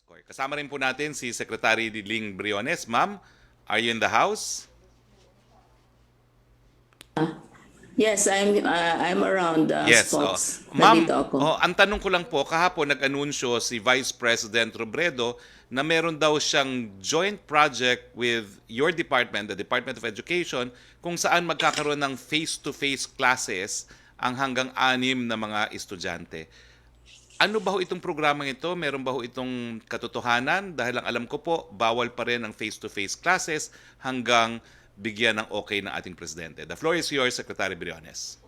Kasama rin po natin si Secretary Ling Briones. Ma'am, are you in the house? Yes, I'm around, Yes. Spox. Ma'am, Nandito ako. ang tanong ko lang po, kahapon nag-anunsyo si Vice President Robredo na meron daw siyang joint project with your department, the Department of Education, kung saan magkakaroon ng face-to-face classes ang hanggang 6 na mga estudyante. Ano ba ho itong programang ito? Meron ba ho itong katotohanan? Dahil ang alam ko po, bawal pa rin ang face-to-face classes hanggang bigyan ng okay ng ating presidente. The floor is yours, Secretary Briones.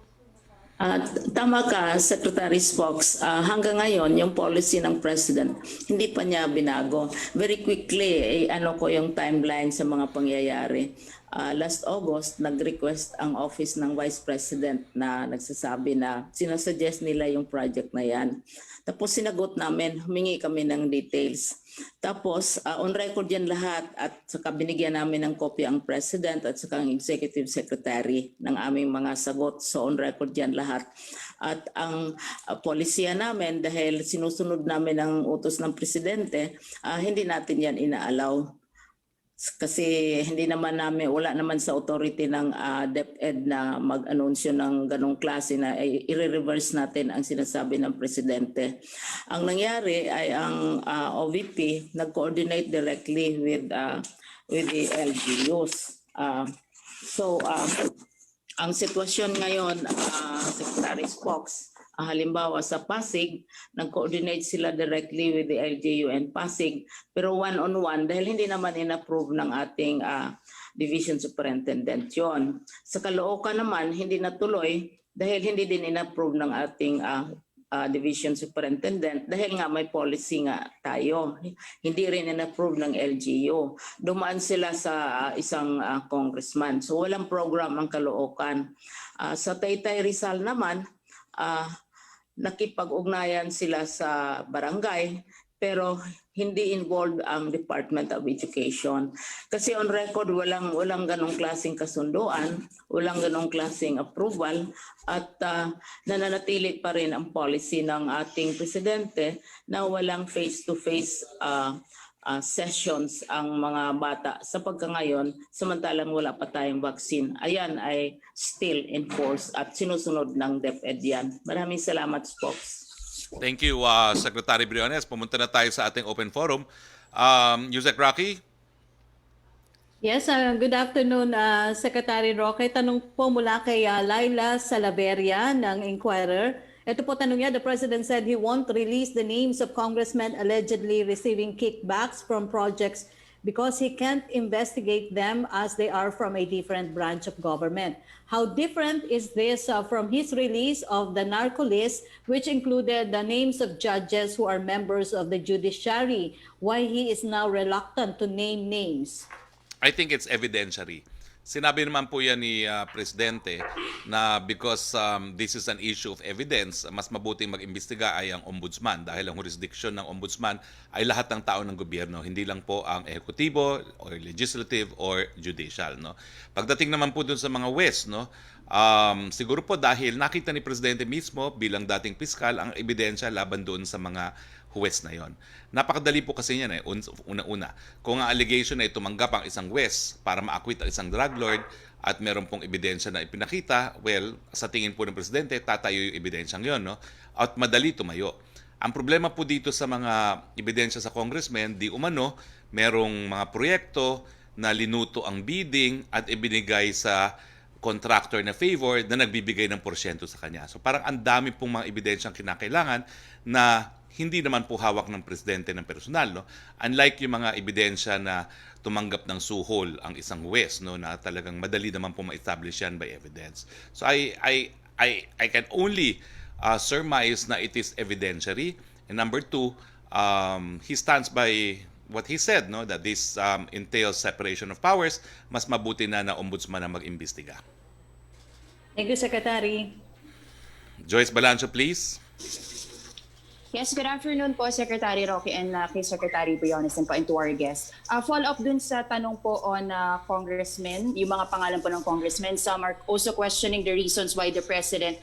Tama ka, Secretary Spox. Hanggang ngayon, yung policy ng President, hindi pa niya binago. Very quickly, ano ko yung timeline sa mga pangyayari. Last August, nag-request ang office ng Vice President na nagsasabi na sinasuggest nila yung project na yan. Tapos sinagot namin, humingi kami ng details. Tapos on record yan lahat at saka binigyan namin ng kopya ang President at saka ang Executive Secretary ng aming mga sagot. So on record yan lahat. At ang polisiya namin, dahil sinusunod namin ang utos ng Presidente, hindi natin yan inaalaw. Kasi hindi naman namin, wala naman sa authority ng DepEd na mag-anunsyo ng ganong klase na i-reverse natin ang sinasabi ng Presidente. Ang nangyari ay ang OVP nag-coordinate directly with the LGUs. Ang sitwasyon ngayon, Secretary Spox, halimbawa sa Pasig, nag-coordinate sila directly with the LGU and Pasig, pero one-on-one dahil hindi naman in-approve ng ating division superintendent yon. Sa Caloocan naman, hindi natuloy dahil hindi din in-approve ng ating division superintendent dahil nga may policy nga tayo. Hindi rin in-approve ng LGU. Dumaan sila sa isang congressman. So walang program ang Caloocan. Sa Taytay Rizal naman, nakipag-ugnayan sila sa barangay pero hindi involved ang Department of Education. Kasi on record walang ganong klaseng kasunduan, walang ganong klaseng approval at nananatili pa rin ang policy ng ating presidente na walang face-to-face sessions ang mga bata sa pagkangayon samantalang wala pa tayong vaccine. Ayan ay still in force at sinusunod ng DepEd yan. Maraming salamat, Spox. Thank you, Secretary Briones. Pumunta na tayo sa ating open forum. USEC Roque? Yes, good afternoon, Secretary Roque. Tanong po mula kay Laila Salaveria ng Inquirer. Ito po tanong niya, the President said he won't release the names of congressmen allegedly receiving kickbacks from projects because he can't investigate them as they are from a different branch of government. How different is this from his release of the narco list, which included the names of judges who are members of the judiciary? Why he is now reluctant to name names? I think it's evidentiary. Sinabi naman po yan ni Presidente na because this is an issue of evidence, mas mabuting mag-imbestiga ay ang ombudsman dahil ang jurisdiction ng ombudsman ay lahat ng tao ng gobyerno, hindi lang po ang ehekutibo or legislative or judicial. No? Pagdating naman po dun sa mga West, no, siguro po dahil nakita ni Presidente mismo bilang dating piskal ang ebidensya laban doon sa mga huwes na yon. Napakadali po kasi yan eh. Una-una, kung ang allegation ay tumanggap ang isang huwes para ma-acquit ang isang drug lord at meron pong ebidensya na ipinakita, well, sa tingin po ng Presidente, tatayo yung ebidensyang yon, no? At madali tumayo. Ang problema po dito sa mga ebidensya sa congressmen, di umano, merong mga proyekto na linuto ang bidding at ibinigay sa contractor na favor na nagbibigay ng porsyento sa kanya. So parang ang dami pong mga ebidensyang kinakailangan na hindi naman po hawak ng presidente ng personal, no? Unlike yung mga ebidensya na tumanggap ng suhol ang isang huwes, no, na talagang madali naman po ma-establish yan by evidence. So I can only surmise na it is evidentiary. And number two, he stands by what he said, no, that this entails separation of powers. Mas mabuti na ombudsman na mag-imbestiga. Thank you, Secretary. Joyce Balancio, please. Yes, good afternoon po, Secretary Roque and kay Secretary Briones and po and to our guests. Follow up dun sa tanong po on congressmen, yung mga pangalan po ng congressmen. Some are also questioning the reasons why the President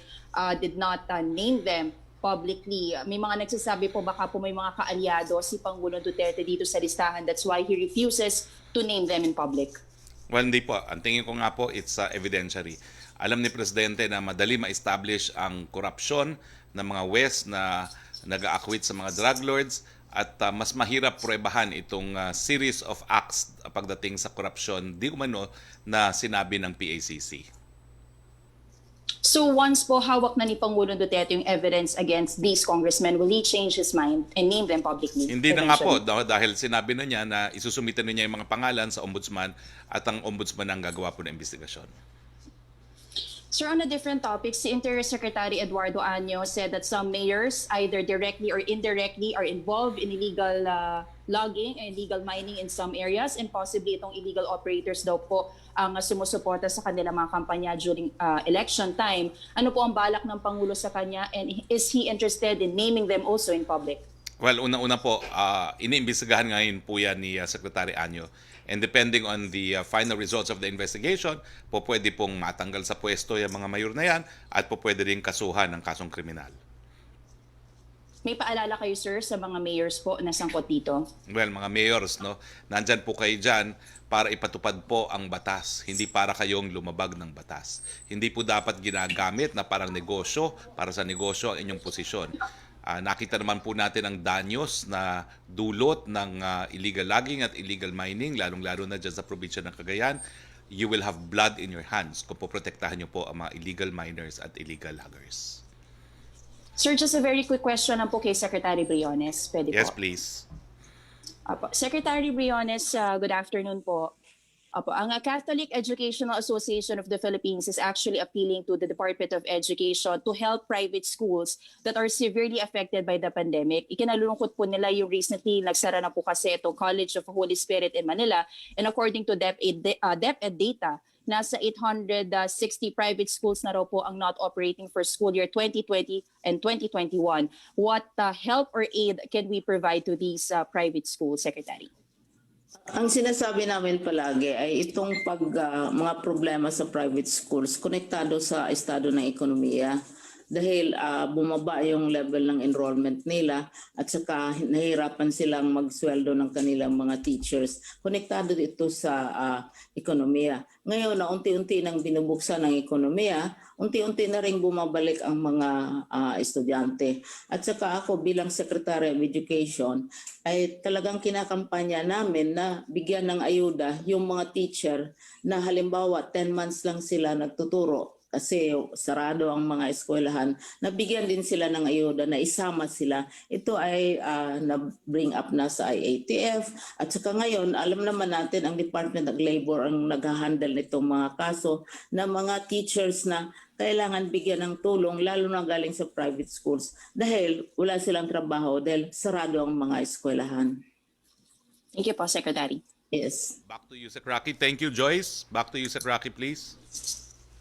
did not name them publicly. May mga nagsasabi po baka po may mga kaalyado si Pangulong Duterte dito sa listahan. That's why he refuses to name them in public. Well, hindi po. Ang tingin ko nga po, it's evidentiary. Alam ni Presidente na madali ma-establish ang korupsyon ng mga West na nag-aakwit sa mga drug lords at mas mahirap pruebahan itong series of acts pagdating sa korupsyon di umano na sinabi ng PACC. So once po hawak na ni Pangulong Duterte yung evidence against these congressmen, will he change his mind and name them publicly? Hindi na nga po eventually? dahil sinabi na niya na isusumitan na niya yung mga pangalan sa ombudsman at ang ombudsman ang gagawa po ng investigasyon. Sir, on a different topic, si Interior Secretary Eduardo Año said that some mayors, either directly or indirectly, are involved in illegal logging and illegal mining in some areas, and possibly itong illegal operators daw po ang sumusuporta sa kanilang mga kampanya during election time. Ano po ang balak ng Pangulo sa kanya, and is he interested in naming them also in public? Well, unang-una po, iniimbestigahan ngayon po yan ni Secretary Año. And depending on the final results of the investigation, po pwede pong matanggal sa pwesto yung mga mayor na yan at po pwede rin kasuhan ng kasong kriminal. May paalala kayo, sir, sa mga mayors po na sangkot dito? Well, mga mayors, no, nandyan po kayo dyan para ipatupad po ang batas, hindi para kayong lumabag ng batas. Hindi po dapat ginagamit na parang negosyo, para sa negosyo ang inyong posisyon. Nakita naman po natin ang danyos na dulot ng illegal logging at illegal mining, lalong-lalo na dyan sa probinsya ng Cagayan. You will have blood in your hands kung poprotektahan nyo po ang mga illegal miners at illegal loggers. Sir, just a very quick question lang po kay Secretary Briones. Pwede Yes, po? please. Apo. Secretary Briones, good afternoon po. Apo, ang Catholic Educational Association of the Philippines is actually appealing to the Department of Education to help private schools that are severely affected by the pandemic. Ikinalulungkot po nila yung recently nagsara na po kasi itong College of Holy Spirit in Manila, and according to DepEd data, nasa 860 private schools na raw po ang not operating for school year 2020 and 2021. What help or aid can we provide to these private schools, Secretary? Ang sinasabi namin palagi ay itong mga problema sa private schools konektado sa estado ng ekonomiya dahil bumaba yung level ng enrollment nila at saka nahihirapan silang magsweldo ng kanilang mga teachers. Konektado ito sa ekonomiya. Ngayon na unti-unti nang binubuksan ng ekonomiya, unti-unti na rin bumabalik ang mga estudyante. At saka ako bilang Secretary of Education ay talagang kinakampanya namin na bigyan ng ayuda yung mga teacher na halimbawa 10 months lang sila nagtuturo kasi sarado ang mga eskwelahan, nabigyan din sila ng ayuda na isama sila. Ito ay na-bring up na sa IATF at saka ngayon alam naman natin ang Department of Labor ang nag-handle nitong mga kaso na mga teachers na kailangan bigyan ng tulong lalo na galing sa private schools dahil wala silang trabaho dahil sarado ang mga eskwelahan. Thank you po, Secretary. Yes. Back to you, Sec. Roque. Thank you, Joyce. Back to you, Sec. Roque, please.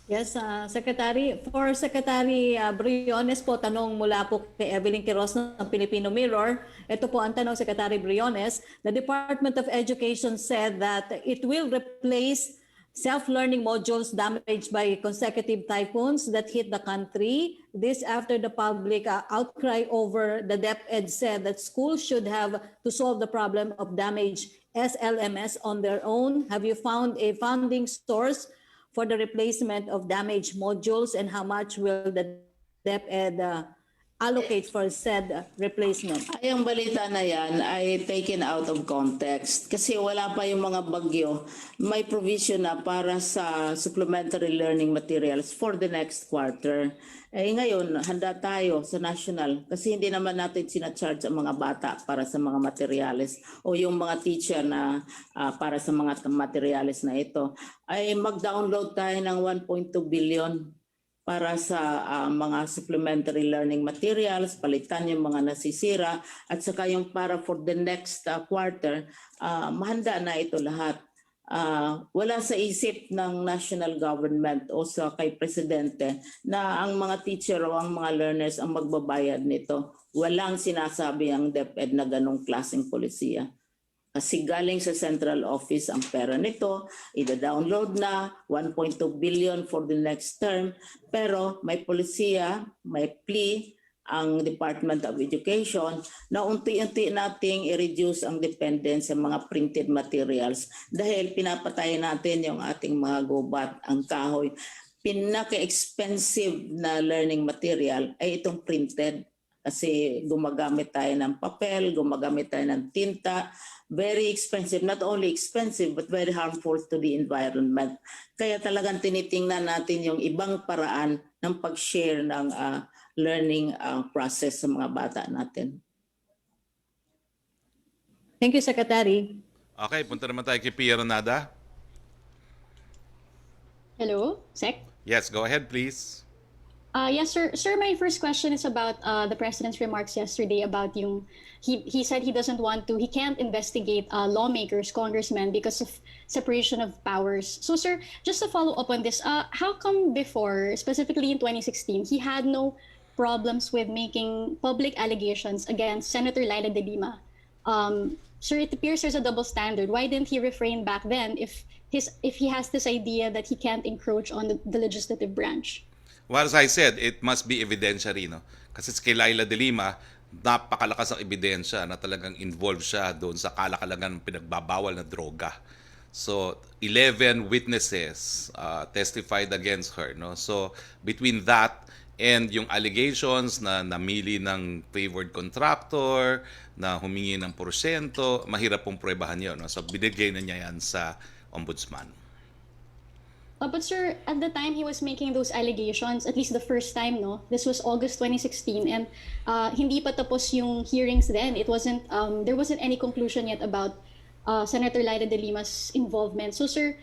Yes, Secretary. For Secretary Briones po, tanong mula po kay Evelyn Quiroz ng Filipino Mirror. Ito po ang tanong, Secretary Briones. The Department of Education said that it will replace self-learning modules damaged by consecutive typhoons that hit the country. This after the public outcry over the DepEd said that schools should have to solve the problem of damaged SLMS on their own. Have you found a funding source for the replacement of damaged modules, and how much will the DepEd allocate for said replacement? Ay, ang balita na yan ay taken out of context kasi wala pa yung mga bagyo. May provision na para sa supplementary learning materials for the next quarter. Eh ngayon, handa tayo sa national kasi hindi naman natin sinacharge ang mga bata para sa mga materials o yung mga teacher na para sa mga materials na ito. Ay mag-download tayo ng 1.2 billion para sa mga supplementary learning materials, palitan yung mga nasisira, at saka yung para for the next quarter, mahanda na ito lahat. Wala sa isip ng national government o sa kay Presidente na ang mga teacher o ang mga learners ang magbabayad nito. Walang sinasabi ang DepEd na ganong klaseng polisiya. Kasi galing sa central office ang pera nito, ida-download na 1.2 billion for the next term, pero may polisiya, may plea ang Department of Education na unti-unti nating i-reduce ang dependence sa mga printed materials dahil pinapatay natin yung ating mga gubat, ang kahoy. Pinaka-expensive na learning material ay itong printed kasi gumagamit tayo ng papel, gumagamit tayo ng tinta. Very expensive, not only expensive but very harmful to the environment. Kaya talagang tinitingnan natin yung ibang paraan ng pag-share ng learning process sa mga bata natin. Thank you, Secretary. Okay, punta naman tayo kay Pia Renada. Hello, Sec? Yes, go ahead please. Yes, sir. Sir, my first question is about the president's remarks yesterday about he said he can't investigate lawmakers, congressmen because of separation of powers. So, sir, just to follow up on this, how come before, specifically in 2016, he had no problems with making public allegations against Senator Laila de Lima? Sir, it appears there's a double standard. Why didn't he refrain back then if he has this idea that he can't encroach on the legislative branch? Well, as I said, it must be evidentiary, no? Kasi kay Laila de Lima, napakalakas ang ebidensya na talagang involved siya doon sa kalakalangan ng pinagbabawal na droga. So, 11 witnesses testified against her, no? So, between that and yung allegations na namili ng favored contractor, na humingi ng porsyento, mahirap pong pruebahan yun, no? So, binigay na niya yan sa ombudsman. But sir, at the time he was making those allegations, at least the first time, no? This was August 2016, and hindi pa tapos yung hearings then. It wasn't, there wasn't any conclusion yet about Senator Laila de Lima's involvement. So sir,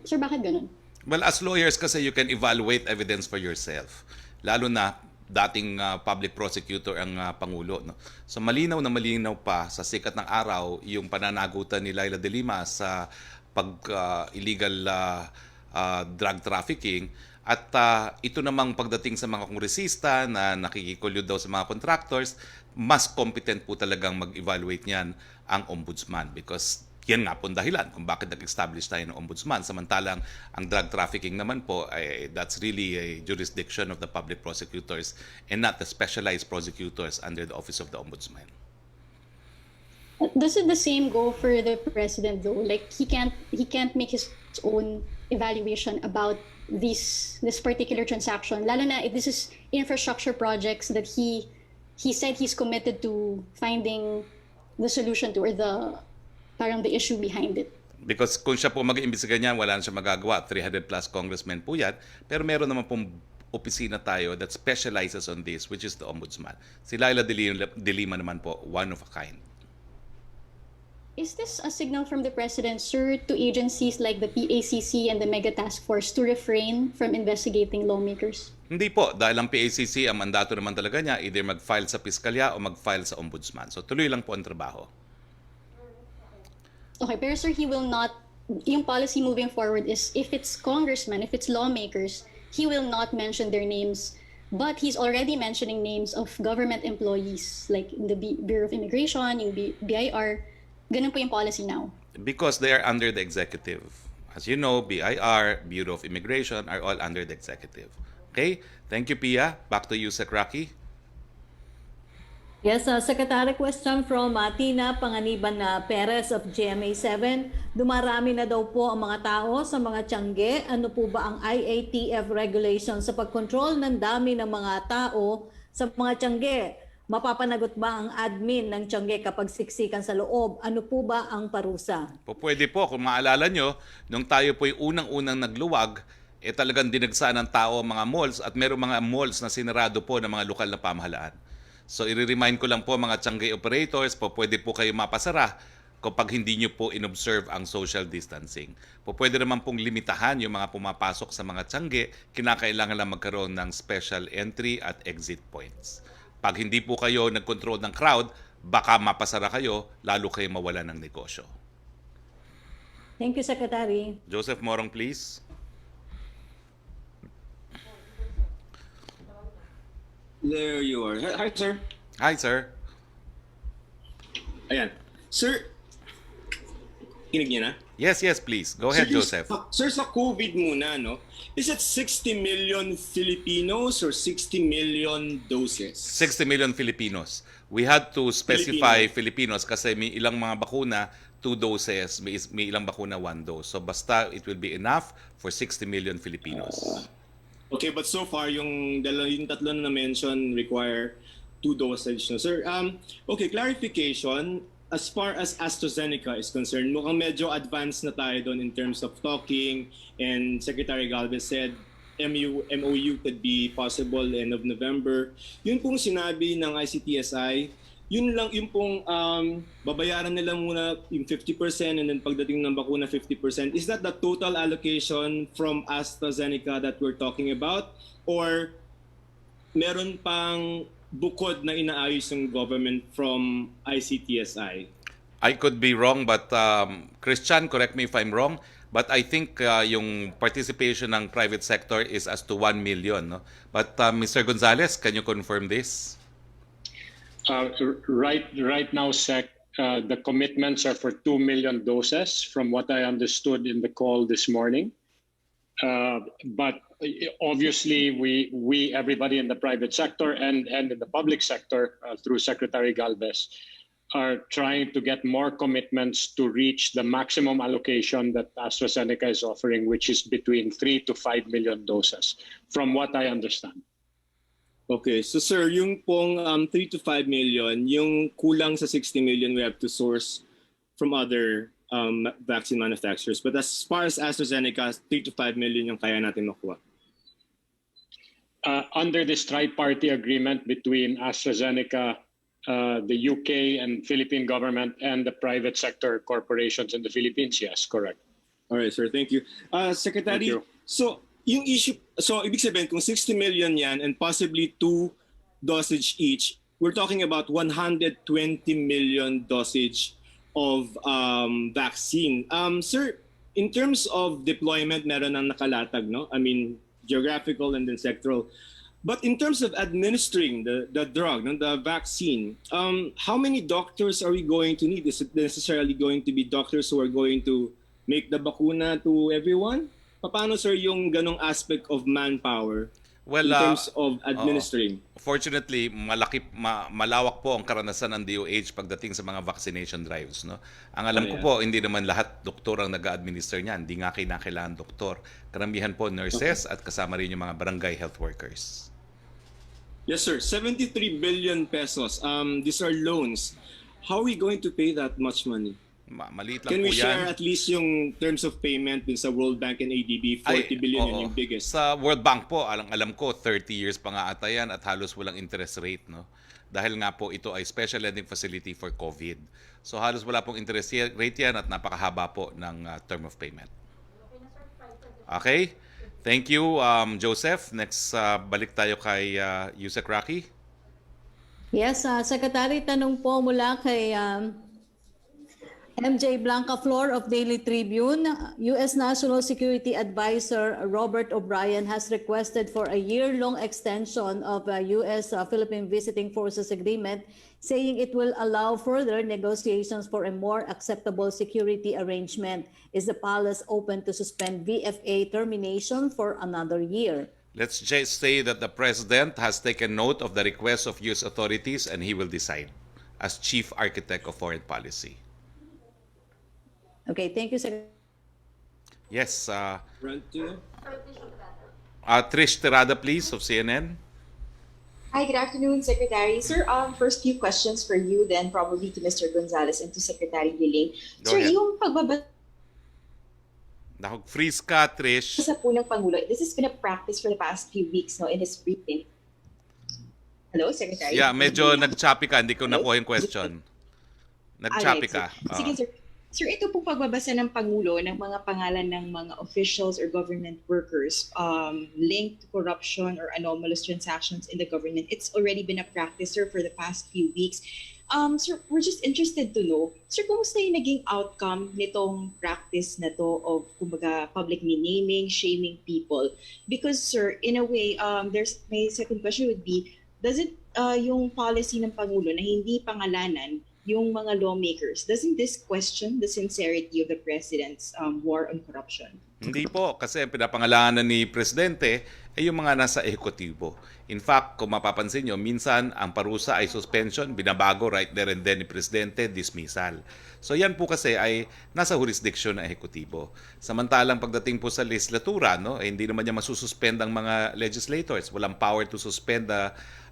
sir, bakit ganun? Well, as lawyers kasi you can evaluate evidence for yourself. Lalo na dating public prosecutor ang Pangulo. No? So malinaw na malinaw pa sa sikat ng araw yung pananagutan ni Laila de Lima sa illegal drug trafficking. At ito namang pagdating sa mga kongresista na nakikikulyo daw sa mga contractors, mas competent po talagang mag-evaluate niyan ang ombudsman because yan nga po dahilan kung bakit nag-establish tayo ng ombudsman. Samantalang ang drug trafficking naman po, that's really a jurisdiction of the public prosecutors and not the specialized prosecutors under the office of the ombudsman. Doesn't the same go for the president though? Like he can't make his own evaluation about this particular transaction. Lalo na if this is infrastructure projects that he said he's committed to finding the solution to or the issue behind it. Because kung siya po mag-iimbestiga niyan, wala na siya magagawa. 300 plus congressmen po yan. Pero meron naman pong opisina tayo that specializes on this, which is the ombudsman. Si Laila de Lima naman po, one of a kind. Is this a signal from the president, sir, to agencies like the PACC and the Mega Task Force to refrain from investigating lawmakers? Hindi po, dahil ang PACC, ang mandato naman talaga niya, either mag-file sa piskalya o mag-file sa ombudsman. So tuloy lang po ang trabaho. Okay, pero sir, he will not, yung policy moving forward is if it's congressmen, if it's lawmakers, he will not mention their names. But he's already mentioning names of government employees like in the Bureau of Immigration, yung BIR. Ganun po yung policy now. Because they are under the executive. As you know, BIR, Bureau of Immigration are all under the executive. Okay? Thank you, Pia. Back to you, Sec. Roque. Yes, Secretary, question from Tina Panganiban Perez of GMA7. Dumarami na daw po ang mga tao sa mga tiyangge. Ano po ba ang IATF regulation sa pagkontrol ng dami ng mga tao sa mga tiyangge? Mapapanagot ba ang admin ng tiyangge kapag siksikan sa loob? Ano po ba ang parusa? Pwede po. Kung maalala nyo, nung tayo po'y unang-unang nagluwag, talagang dinagsa ng tao ang mga malls at merong mga malls na sinarado po ng mga lokal na pamahalaan. So, i-remind ko lang po mga tiyangge operators, pwede po kayo mapasara kapag hindi nyo po inobserve ang social distancing. Pwede naman pong limitahan yung mga pumapasok sa mga tiyangge, kinakailangan lang magkaroon ng special entry at exit points. Pag hindi po kayo nag-control ng crowd, baka mapasara kayo, lalo kayo mawala ng negosyo. Thank you, Secretary. Joseph Morong, please. There you are. Hi, sir. Hi, sir. Ayan. Sir, kinig niyo na? Yes, yes, please. Go ahead, Joseph. Sir, sa COVID muna, no? Is it 60 million Filipinos or 60 million doses? 60 million Filipinos. We had to specify Filipinos kasi may ilang mga bakuna, 2 doses, may ilang bakuna, 1 dose. So basta it will be enough for 60 million Filipinos. Okay, but so far, yung tatlo na mention require 2 dosage. No? Sir, okay, clarification. As far as AstraZeneca is concerned, mukhang medyo advanced na tayo doon in terms of talking, and Secretary Galvez said MOU could be possible end of November. Yun pong sinabi ng ICTSI, yun pong babayaran nila muna yung 50% and then pagdating ng bakuna 50%. Is that the total allocation from AstraZeneca that we're talking about? Or meron pang bukod na inaayos ng government from ICTSI? I could be wrong, but Christian, correct me if I'm wrong, but I think yung participation ng private sector is as to 1 million. No? But Mr. Gonzales, can you confirm this? Right now, Sec, the commitments are for 2 million doses, from what I understood in the call this morning. But obviously, we everybody in the private sector and in the public sector, through Secretary Galvez, are trying to get more commitments to reach the maximum allocation that AstraZeneca is offering, which is between 3 to 5 million doses, from what I understand. Okay, so sir, yung pong 3 to 5 million, yung kulang sa 60 million we have to source from other vaccine manufacturers. But as far as AstraZeneca, 3 to 5 million yung kaya natin makuha. Under this tri-party agreement between AstraZeneca, the UK and Philippine government and the private sector corporations in the Philippines, yes, correct. All right, sir, thank you. Secretary, Thank you. so yung issue, so ibig sabihin kung 60 million yan and possibly 2 dosage each, we're talking about 120 million dosage of vaccine. Sir, in terms of deployment, meron ng nakalatag, no? I mean, geographical and then sectoral. But in terms of administering the drug, no, the vaccine, how many doctors are we going to need? Is it necessarily going to be doctors who are going to make the bakuna to everyone? Paano, sir, yung ganong aspect of manpower in terms of administering? Fortunately, malawak po ang karanasan ng DOH pagdating sa mga vaccination drives. No? Ang alam ko po, hindi naman lahat doktor ang nag-administer niyan. Hindi nga kinakailangan doktor. Karamihan po nurses at kasama rin yung mga barangay health workers. Yes, sir. 73 billion pesos. These are loans. How are we going to pay that much money? Maliit lang Can po we share yan. at least yung terms of payment din sa World Bank and ADB? 40 billion yun yung biggest. Sa World Bank po, alam ko, 30 years pa nga ata yan at halos walang interest rate. No? Dahil nga po ito ay special lending facility for COVID. So halos wala pong interest rate yan at napakahaba po ng term of payment. Okay? Thank you, Joseph. Next, balik tayo kay USEC Roque. Yes, Secretary, tanong po mula kay MJ Blanca Flor of Daily Tribune. U.S. National Security Advisor Robert O'Brien has requested for a year-long extension of U.S.-Philippine Visiting Forces Agreement, saying it will allow further negotiations for a more acceptable security arrangement. Is the palace open to suspend VFA termination for another year? Let's just say that the President has taken note of the request of U.S. authorities and he will decide as Chief Architect of Foreign Policy. Okay, thank you, Secretary. Yes. Trish Terada, please, of CNN. Hi, good afternoon, Secretary. Sir, first few questions for you, then probably to Mr. Gonzales and to Secretary Giling. Go Sir, ahead. yung pagbabasa Freeze ka, Trish. po ng Pangulo, this has been a practice for the past few weeks, no, in his briefing. Hello, Secretary? Yeah, medyo nag-choppy ka. Hindi ko nakuha yung question. Nag-choppy ka. Sige, sir. Sir, ito pong pagbabasa ng Pangulo ng mga pangalan ng mga officials or government workers linked to corruption or anomalous transactions in the government. It's already been a practice, sir, for the past few weeks. Sir, we're just interested to know, sir, kumusta yung naging outcome nitong practice na to of, kumbaga, publicly naming, shaming people? Because, sir, in a way, my second question would be, does it yung policy ng Pangulo na hindi pangalanan yung mga lawmakers. Doesn't this question the sincerity of the president's war on corruption? Hindi po, kasi ang pinapangalanan ni Presidente ay yung mga nasa ehekutibo. In fact, kung mapapansin nyo, minsan ang parusa ay suspension, binabago right there and then ni Presidente, dismissal. So yan po kasi ay nasa jurisdiction ng ehekutibo. Samantalang pagdating po sa legislatura, no, eh, hindi naman niya masususpend ang mga legislators. Walang power to suspend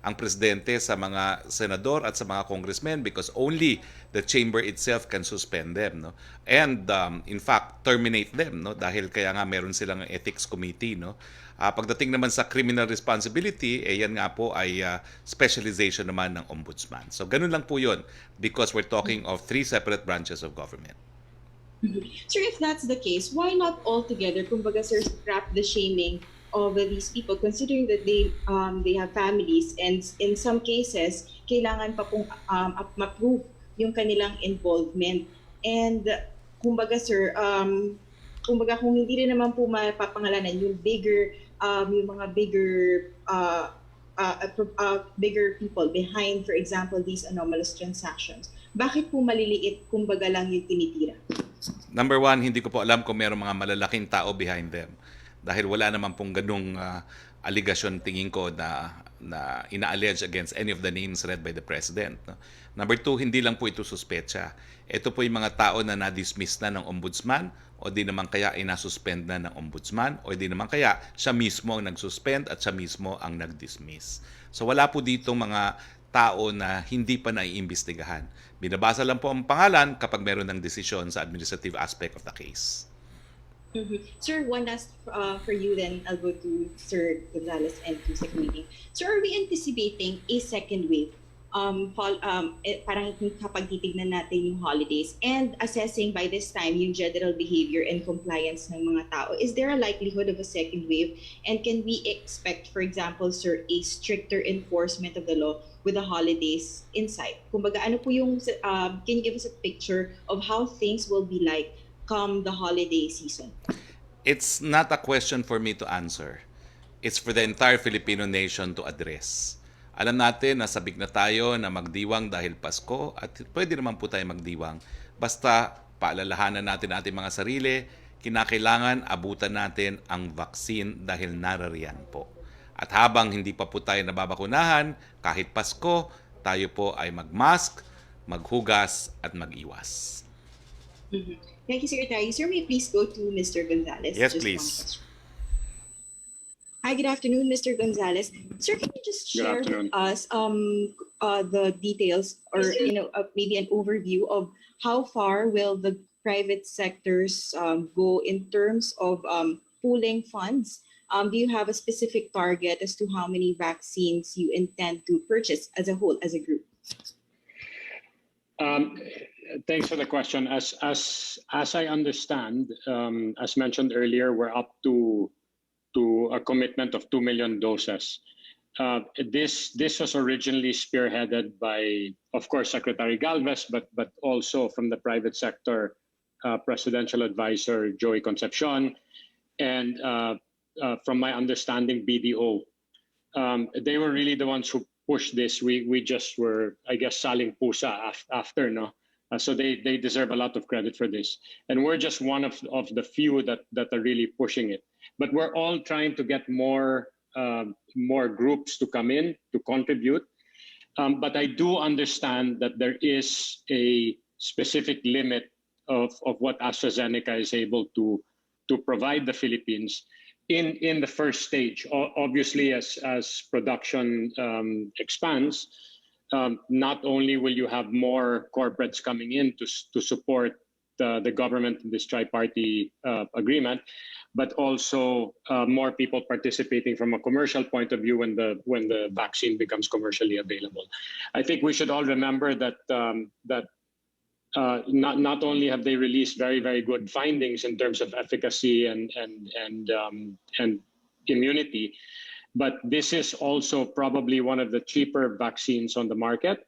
ang Presidente sa mga senador at sa mga congressmen because only the chamber itself can suspend them, no? And in fact terminate them, no, dahil kaya nga meron silang ethics committee, no. Pagdating naman sa criminal responsibility, yan nga po ay specialization naman ng ombudsman. So ganun lang po yun because we're talking of three separate branches of government. Sir, if that's the case, why not altogether, kumbaga sir, scrap the shaming of these people, considering that they have families, and in some cases kailangan pa pong ma-prove yung kanilang involvement. And kumbaga sir, kumbaga kung hindi rin naman po mapapangalanan yung mga bigger people behind, for example, these anomalous transactions, bakit po maliliit kumbaga lang yung tinitira? Number one, hindi ko po alam kung mayroong mga malalaking tao behind them. Dahil wala naman pong ganung allegation tingin ko na ina-allege against any of the names read by the President. No? Number two, hindi lang po ito suspecha. Ito po yung mga tao na na-dismiss na ng ombudsman o di naman kaya inasuspend na ng ombudsman o di naman kaya siya mismo ang nag-suspend at siya mismo ang nag-dismiss. So wala po dito mga tao na hindi pa naiimbestigahan. Binabasa lang po ang pangalan kapag meron ng desisyon sa administrative aspect of the case. Sir, one last for you, then I'll go to Sir Gonzales and to Sec meeting. Sir, are we anticipating a second wave? Parang kapag titignan natin yung holidays and assessing by this time yung general behavior and compliance ng mga tao, is there a likelihood of a second wave? And can we expect, for example, sir, a stricter enforcement of the law with the holidays in sight? Kumbaga, ano po yung, can you give us a picture of how things will be like come the holiday season? It's not a question for me to answer. It's for the entire Filipino nation to address. Alam natin na sabik na tayo na magdiwang dahil Pasko at pwede naman po tayo magdiwang. Basta paalalahanan natin ating mga sarili, kinakailangan abutan natin ang vaccine dahil narariyan po. At habang hindi pa po tayo nababakunahan, kahit Pasko, tayo po ay mag-mask, maghugas at mag-iwas. Thank you, Secretary. Sir, may please go to Mr. Gonzales? Yes, Just please. one question. Hi, good afternoon, Mr. Gonzales. Sir, can you just share with us the details or maybe an overview of how far will the private sectors go in terms of pooling funds? Do you have a specific target as to how many vaccines you intend to purchase as a whole, as a group? Thanks for the question. As I understand, as mentioned earlier, we're up to a commitment of 2 million doses. This was originally spearheaded by, of course, Secretary Galvez, but also from the private sector, Presidential Advisor Joey Concepcion, and from my understanding, BDO. They were really the ones who pushed this. We just were, I guess, saling pusa after, no? So they deserve a lot of credit for this. And we're just one of the few that are really pushing it. But we're all trying to get more groups to come in to contribute. But I do understand that there is a specific limit of what AstraZeneca is able to provide the Philippines in the first stage. Obviously, as production expands, not only will you have more corporates coming in to support the government in this tri-party agreement, but also more people participating from a commercial point of view when the vaccine becomes commercially available. I think we should all remember that not only have they released very, very good findings in terms of efficacy and immunity, but this is also probably one of the cheaper vaccines on the market,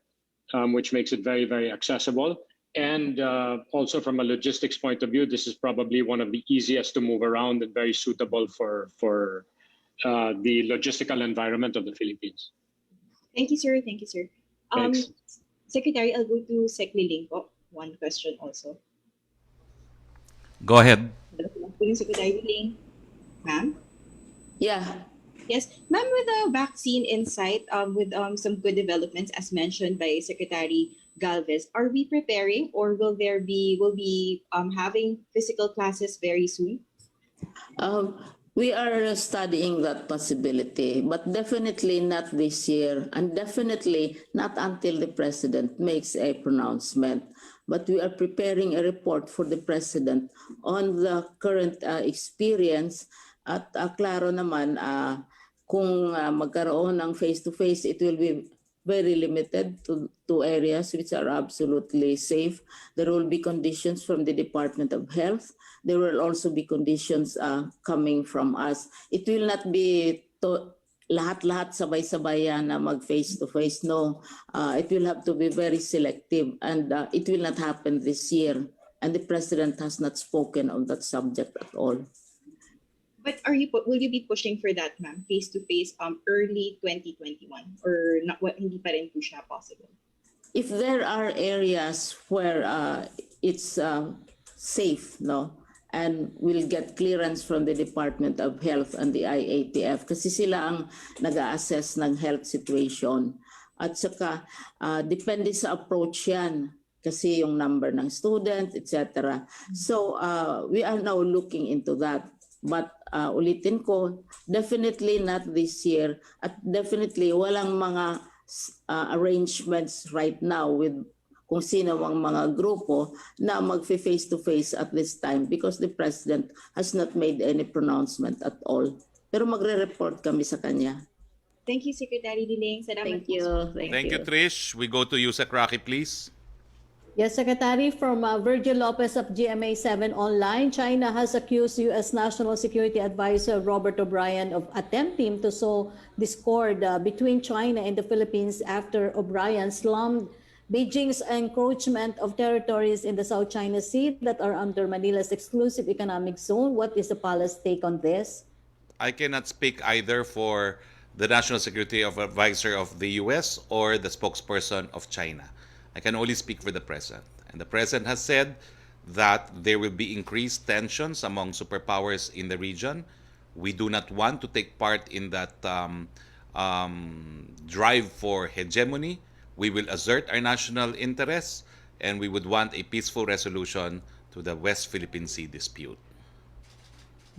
which makes it very, very accessible. And also from a logistics point of view, this is probably one of the easiest to move around and very suitable for the logistical environment of the Philippines. Thank you, sir. Thank you, sir. Thanks. Secretary, I'll go to Sec Liling po. One question also. Go ahead. Secretary Liling. Ma'am? Yeah. Yes, ma'am, with the vaccine insight, with some good developments as mentioned by Secretary Galvez, are we preparing or will be having physical classes very soon? We are studying that possibility, but definitely not this year, and definitely not until the president makes a pronouncement. But we are preparing a report for the president on the current experience at klaro naman kung magkaroon ng face-to-face, it will be very limited to areas which are absolutely safe. There will be conditions from the Department of Health. There will also be conditions coming from us. It will not be lahat-lahat sabay-sabay na mag face-to-face. No, it will have to be very selective, and it will not happen this year. And the President has not spoken on that subject at all. But will you be pushing for that, ma'am, face-to-face early 2021 or not? Hindi pa rin po siya possible? If there are areas where it's safe, no, and will get clearance from the Department of Health and the IATF kasi sila ang nag-a-assess ng health situation. At saka depende sa approach yan kasi yung number ng students, etc. So we are now looking into that. But ulitin ko, definitely not this year at definitely walang mga arrangements right now with kung sino ang mga grupo na mag-face-to-face at this time because the President has not made any pronouncement at all. Pero magre-report kami sa kanya. Thank you, Secretary Liling. Salamat Thank you. Thank you, Trish. We go to USEC Roque, please. Yes, Secretary, from Virgil Lopez of GMA7 Online, China has accused U.S. National Security Advisor Robert O'Brien of attempting to sow discord between China and the Philippines after O'Brien slammed Beijing's encroachment of territories in the South China Sea that are under Manila's exclusive economic zone. What is the palace take on this? I cannot speak either for the National Security Advisor of the US or the spokesperson of China. I can only speak for the President. And the President has said that there will be increased tensions among superpowers in the region. We do not want to take part in that drive for hegemony. We will assert our national interests and we would want a peaceful resolution to the West Philippine Sea dispute.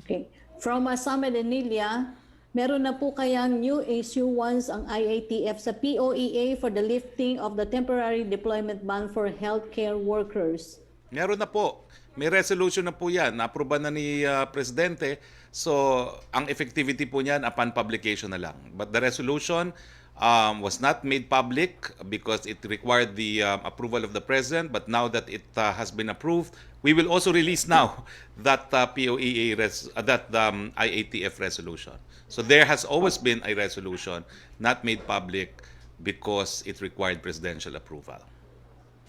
Okay. From Summit Enilia, meron na po kayang new issuance ang IATF sa POEA for the lifting of the temporary deployment ban for healthcare workers? Meron na po. May resolution na po yan. Na-aproban na ni Presidente. So, ang effectivity po niyan upon publication na lang. But the resolution was not made public because it required the approval of the President. But now that it has been approved, we will also release now that POEA, that IATF resolution. So there has always been a resolution not made public because it required presidential approval.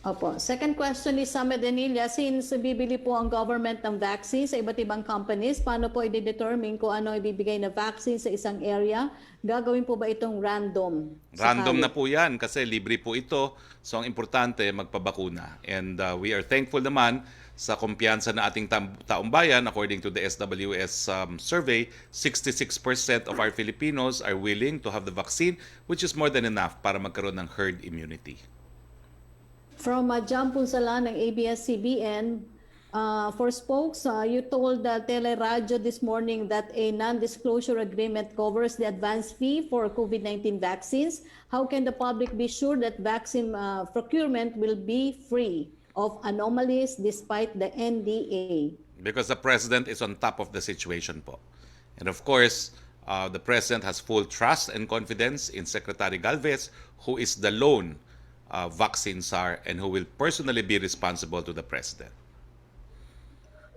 Opo. Second question ni Summit Enilia, since bibili po ang government ng vaccine sa iba't ibang companies, paano po i-determine kung ano ibibigay na vaccine sa isang area? Gagawin po ba itong random? Random na po yan kasi libre po ito. So ang importante, magpabakuna. And we are thankful naman sa kumpiyansa na ating taong bayan. According to the SWS survey, 66% of our Filipinos are willing to have the vaccine, which is more than enough para magkaroon ng herd immunity. From John Punsalan ng ABS-CBN, for Spox, you told Teleradyo this morning that a non-disclosure agreement covers the advance fee for COVID-19 vaccines. How can the public be sure that vaccine procurement will be free of anomalies despite the NDA? Because the President is on top of the situation po. And of course, the President has full trust and confidence in Secretary Galvez, who is the lone vaccine czar and who will personally be responsible to the President.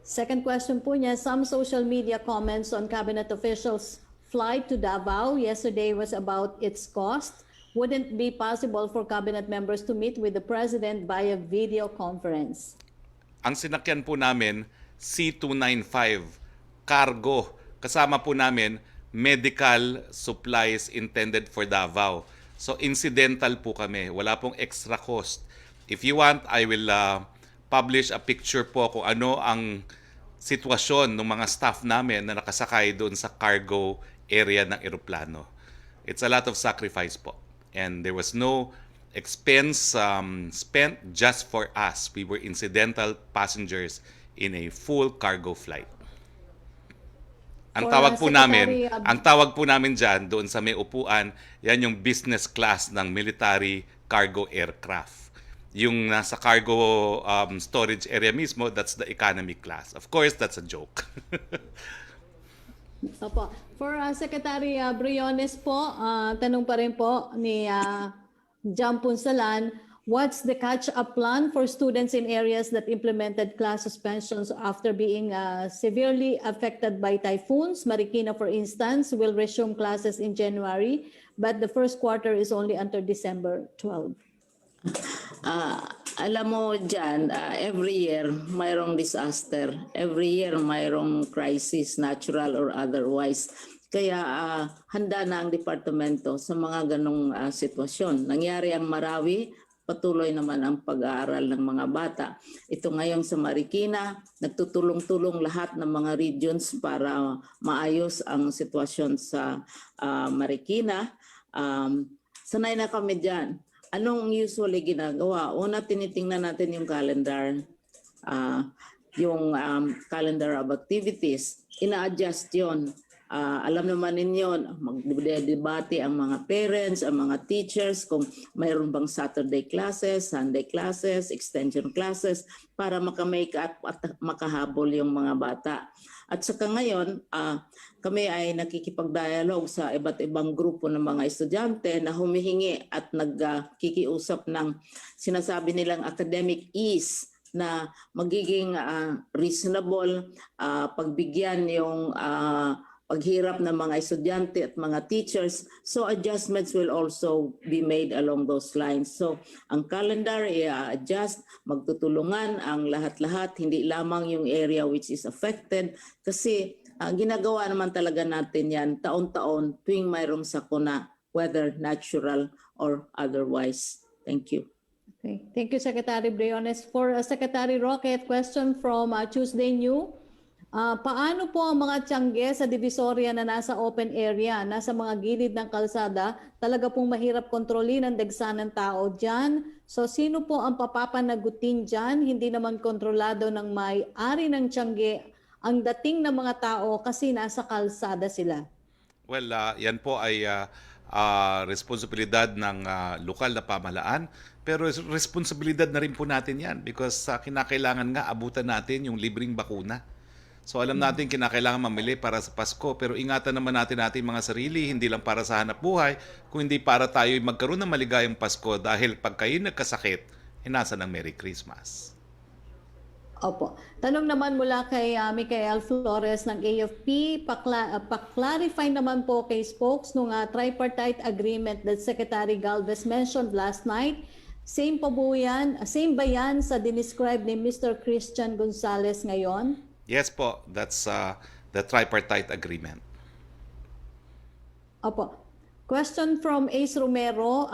Second question po niya, some social media comments on cabinet officials' flight to Davao yesterday was about its cost. Wouldn't it be possible for cabinet members to meet with the President via video conference? Ang sinakyan po namin, C295, cargo. Kasama po namin medical supplies intended for Davao. So incidental po kami. Wala pong extra cost. If you want, I will publish a picture po kung ano ang sitwasyon ng mga staff namin na nakasakay doon sa cargo area ng eroplano. It's a lot of sacrifice po. And there was no expense spent just for us. We were incidental passengers in a full cargo flight. Ang For, tawag po Secretary, namin, ang tawag po namin diyan doon sa may upuan, yan yung business class ng military cargo aircraft. Yung nasa cargo storage area mismo, that's the economy class. Of course, that's a joke. Opo. For Secretary Briones po, tanong pa rin po ni Jam Punsalan, what's the catch-up plan for students in areas that implemented class suspensions after being severely affected by typhoons? Marikina, for instance, will resume classes in January, but the first quarter is only until December 12. Alam mo dyan, every year mayroong disaster. Every year mayroong crisis, natural or otherwise. Kaya handa na ang departamento sa mga ganong sitwasyon. Nangyari ang Marawi, patuloy naman ang pag-aaral ng mga bata. Ito ngayon sa Marikina, nagtutulong-tulong lahat ng mga regions para maayos ang sitwasyon sa Marikina. Sanay na kami dyan. Anong usually ginagawa? Una, tinitingnan natin yung calendar, calendar of activities. Ina-adjust yun. Alam naman ninyo, magdedebate ang mga parents, ang mga teachers, kung mayroon bang Saturday classes, Sunday classes, extension classes, para makamake up at makahabol yung mga bata. At saka ngayon, kami ay nakikipag-dialogue sa iba't ibang grupo ng mga estudyante na humihingi at nagkikiusap ng sinasabi nilang academic ease na magiging reasonable, pagbigyan yung paghirap ng mga estudyante at mga teachers. So adjustments will also be made along those lines. So ang calendar i-adjust, magtutulungan ang lahat-lahat, hindi lamang yung area which is affected. Kasi ginagawa naman talaga natin yan taon-taon tuwing mayroong sakuna, whether natural or otherwise. Thank you. Okay. Thank you, Secretary Briones. For Secretary Roque, question from Tuesday New. Paano po ang mga tiyangge sa Divisoria na nasa open area, nasa mga gilid ng kalsada, talaga pong mahirap kontrolin ang dagsa ng tao dyan? So sino po ang papapanagutin dyan? Hindi naman kontrolado ng may-ari ng tiyangge ang dating ng mga tao kasi nasa kalsada sila. Well, yan po ay responsibilidad ng lokal na pamahalaan, pero responsibilidad na rin po natin yan because kinakailangan nga abutan natin yung libreng bakuna. So alam natin kinakailangan mamili para sa Pasko, pero ingatan naman natin mga sarili, hindi lang para sa hanap buhay, kung hindi para tayo magkaroon ng maligayang Pasko dahil pag kayo nagkasakit, nasa ng Merry Christmas. Opo. Tanong naman mula kay Michael Flores ng AFP, pa-clarify naman po kay Spox nung tripartite agreement that Secretary Galvez mentioned last night. Same ba yan sa dinescribe ni Mr. Christian Gonzales ngayon? Yes po, that's the tripartite agreement. Opo. Question from Ace Romero.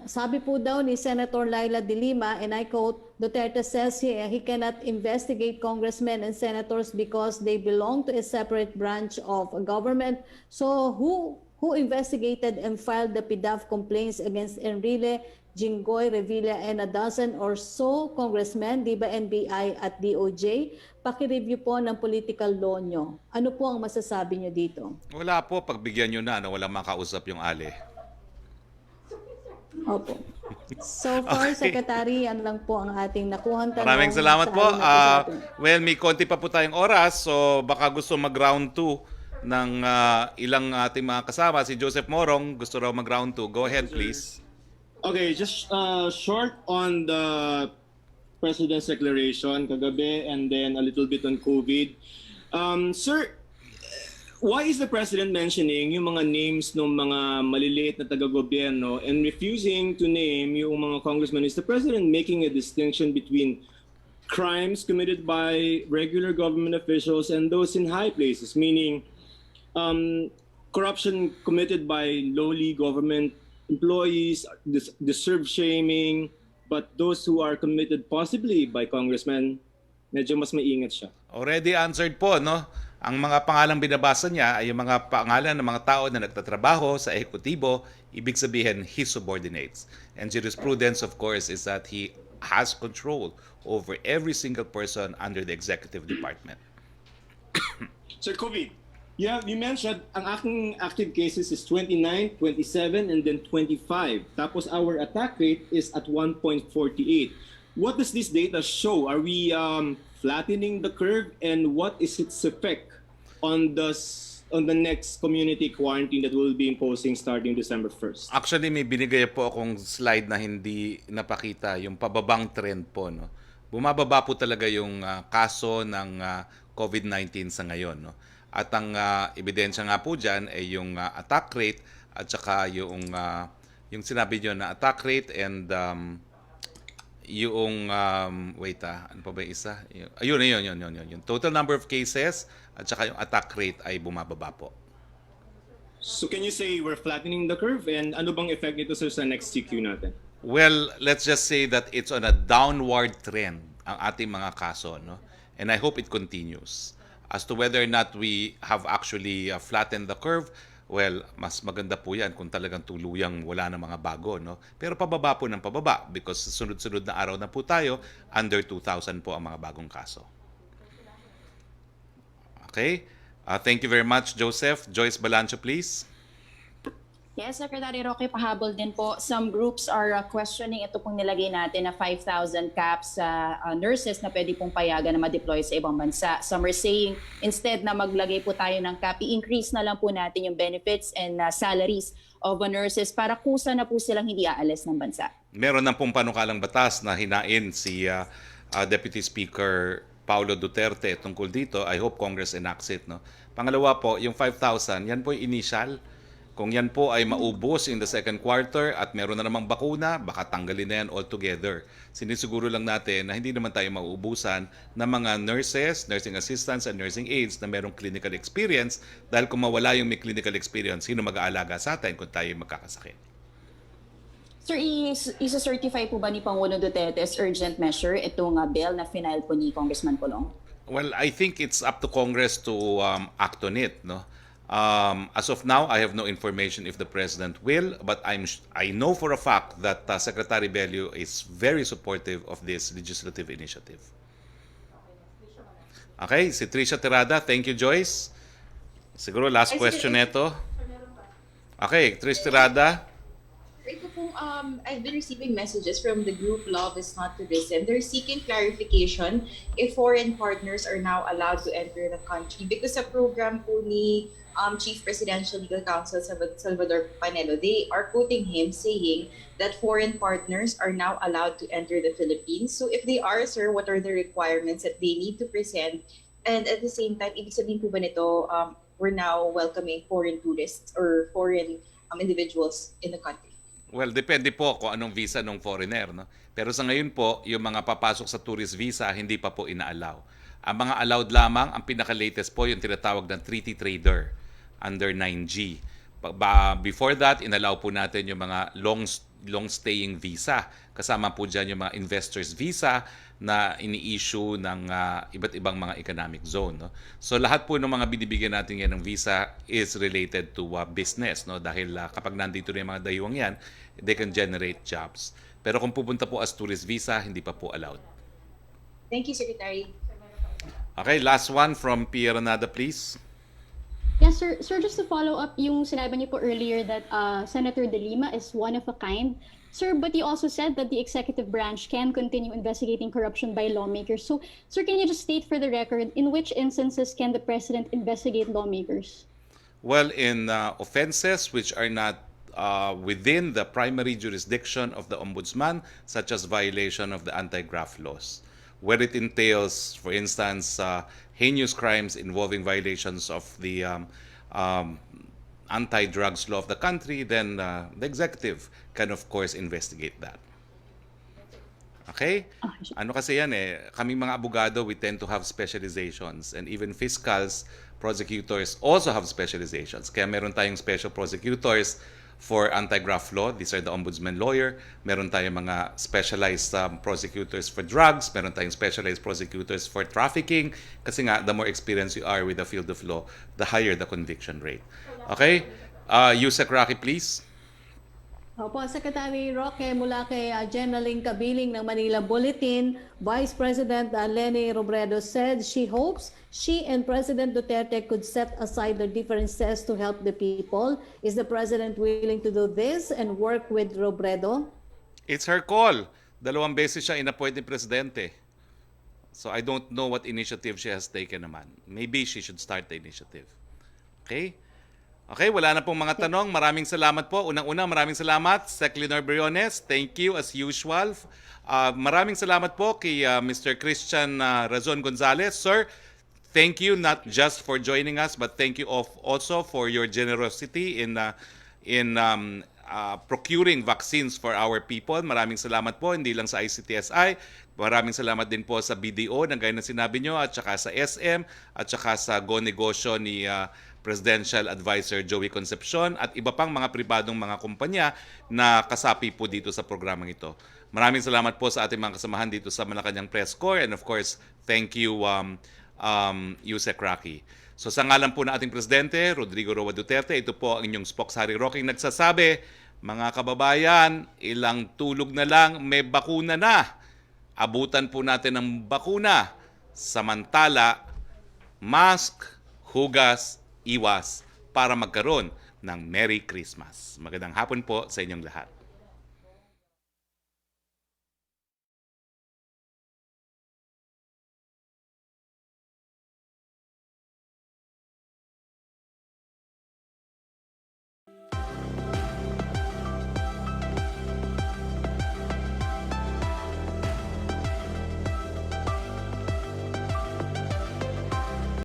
Sabi po daw ni Senator Laila de Lima, and I quote, Duterte says he cannot investigate congressmen and senators because they belong to a separate branch of government. So who investigated and filed the PDAF complaints against Enrile, Jinggoy, Revilla, and a dozen or so congressmen, di ba NBI at DOJ? Paki-review po ng political law nyo. Ano po ang masasabi nyo dito? Wala po, pagbigyan nyo na walang makausap yung ali. Opo. So far, Okay. Secretary, yan lang po ang ating nakuhang tanong. Maraming salamat sa po. ating natin. Well, may konti pa po tayong oras, so baka gusto mag-round 2 ng ilang ating mga kasama. Si Joseph Morong, gusto raw mag-round 2. Go ahead, please. Okay, just short on the President's declaration kagabi and then a little bit on COVID. Sir, why is the President mentioning yung mga names ng mga maliliit na taga-gobyerno and refusing to name yung mga congressmen? Is the President making a distinction between crimes committed by regular government officials and those in high places, meaning corruption committed by lowly government employees, deserve shaming, but those who are committed possibly by congressmen, medyo mas maingat siya. Already answered po, no? Ang mga pangalang binabasa niya ay yung mga pangalan ng mga tao na nagtatrabaho sa ehekutibo, ibig sabihin his subordinates. And jurisprudence, of course, is that he has control over every single person under the executive department. Sir COVID, yeah, you mentioned ang aking active cases is 29, 27, and then 25. Tapos our attack rate is at 1.48. What does this data show? Are we flattening the curve, and what is its effect on the next community quarantine that we'll be imposing starting December 1st? Actually, may binigay po akong slide na hindi napakita, yung pababang trend po, no? Bumababa po talaga yung kaso ng COVID-19 sa ngayon, no? At ang ebidensya nga po dyan ay yung attack rate at saka yung sinabi nyo na attack rate and yung ano pa ba yung isa? Ayun. Yung total number of cases at saka yung attack rate ay bumababa po. So can you say we're flattening the curve, and ano bang effect nito sir sa next CQ natin? Well, let's just say that it's on a downward trend ang ating mga kaso, no? And I hope it continues. As to whether or not we have actually flattened the curve, well, mas maganda po yan kung talagang tuluyang wala na mga bago, no? Pero pababa po ng pababa because sunod-sunod na araw na po tayo, under 2,000 po ang mga bagong kaso. Okay? Thank you very much, Joseph. Joyce, Balancio, please. Yes, Secretary Roque, pahabol din po. Some groups are questioning ito pong nilagay natin na 5,000 caps sa nurses na pwede pong payagan na ma-deploy sa ibang bansa. Some are saying instead na maglagay po tayo ng cap, i-increase na lang po natin yung benefits and salaries of nurses para kusa na po silang hindi aalis ng bansa. Meron na pong panukalang batas na hinain si Deputy Speaker Paulo Duterte tungkol dito. I hope Congress enacts it, no? Pangalawa po, yung 5,000, yan po yung initial. Kung yan po ay maubos in the second quarter at meron na namang bakuna, baka tanggalin na yan altogether. Sinisiguro lang natin na hindi naman tayo mauubusan ng mga nurses, nursing assistants, and nursing aides na merong clinical experience dahil kung mawala yung may clinical experience, sino mag-aalaga sa atin kung tayo magkakasakit? Sir, isa-certify po ba ni Pangulong Duterte as urgent measure itong bill na final po ni Congressman Colong? Well, I think it's up to Congress to act on it, no? As of now, I have no information if the President will, but I know for a fact that Secretary Bello is very supportive of this legislative initiative. Okay, si Trisha Terada. Thank you, Joyce. Siguro last question neto. Okay, Trish Terada. Ito pong, I've been receiving messages from the group Love is Not to Listen. They're seeking clarification if foreign partners are now allowed to enter the country. Because sa program po ni Chief Presidential Legal Counsel Salvador Panelo, they are quoting him saying that foreign partners are now allowed to enter the Philippines. So if they are, sir, what are the requirements that they need to present? And at the same time, ibig sabihin po ba nito, we're now welcoming foreign tourists or foreign individuals in the country? Well, depende po kung anong visa ng foreigner, no? Pero sa ngayon po, yung mga papasok sa tourist visa, hindi pa po ina-allow. Ang mga allowed lamang, ang pinaka-latest po, yung tinatawag ng treaty trader under 9G. Before that, inallow po natin yung mga long-staying visa. Kasama po dyan yung mga investors visa na ini-issue ng iba't ibang mga economic zone, no? So lahat po ng mga binibigyan natin yan ng visa is related to business, no? Dahil kapag nandito na yung mga dayuang yan, they can generate jobs. Pero kung pupunta po as tourist visa, hindi pa po allowed. Thank you, Secretary. Okay, last one from Pierre Nada, please. Yes, sir. Sir, just to follow up yung sinabi niyo po earlier that Senator De Lima is one of a kind. Sir, but you also said that the executive branch can continue investigating corruption by lawmakers. So, sir, can you just state for the record, in which instances can the president investigate lawmakers? Well, in offenses which are not within the primary jurisdiction of the ombudsman, such as violation of the anti-graft laws, where it entails, for instance, heinous crimes involving violations of the anti-drugs law of the country, then the executive can, of course, investigate that. Okay? Ano kasi yan kaming mga abogado, we tend to have specializations, and even fiscals, prosecutors also have specializations. Kaya meron tayong special prosecutors for anti-graft law. These are the ombudsman lawyer. Meron tayong mga specialized prosecutors for drugs. Meron tayong specialized prosecutors for trafficking. Kasi nga, the more experienced you are with the field of law, the higher the conviction rate. Okay? USEC Roque, please. Opo, Secretary Roque, mula kay Jenaling Kabiling ng Manila Bulletin, Vice President Leni Robredo said she hopes she and President Duterte could set aside their differences to help the people. Is the President willing to do this and work with Robredo? It's her call. 2 beses siya in-appoint ni Presidente. So I don't know what initiative she has taken naman. Maybe she should start the initiative. Okay? Okay, wala na pong mga tanong. Maraming salamat po. Unang-una, maraming salamat, Sec. Leonor Briones. Thank you as usual. Maraming salamat po kay Mr. Christian Razon Gonzalez. Sir, thank you not just for joining us, but thank you also for your generosity in procuring vaccines for our people. Maraming salamat po, hindi lang sa ICTSI. Maraming salamat din po sa BDO, na gaya na sinabi nyo, at saka sa SM, at saka sa Go Negosyo ni Presidential Advisor Joey Concepcion, at iba pang mga pribadong mga kumpanya na kasapi po dito sa programang ito. Maraming salamat po sa ating mga kasamahan dito sa Malacanang Press Corps, and of course, thank you USEC Roque. So sa ngalan po ng ating Presidente, Rodrigo Roa Duterte, ito po ang inyong Spox Harry Roque nagsasabi, mga kababayan, ilang tulog na lang, may bakuna na. Abutan po natin ng bakuna. Samantala, mask, hugas, iwas para magkaroon ng Merry Christmas. Magandang hapon po sa inyong lahat.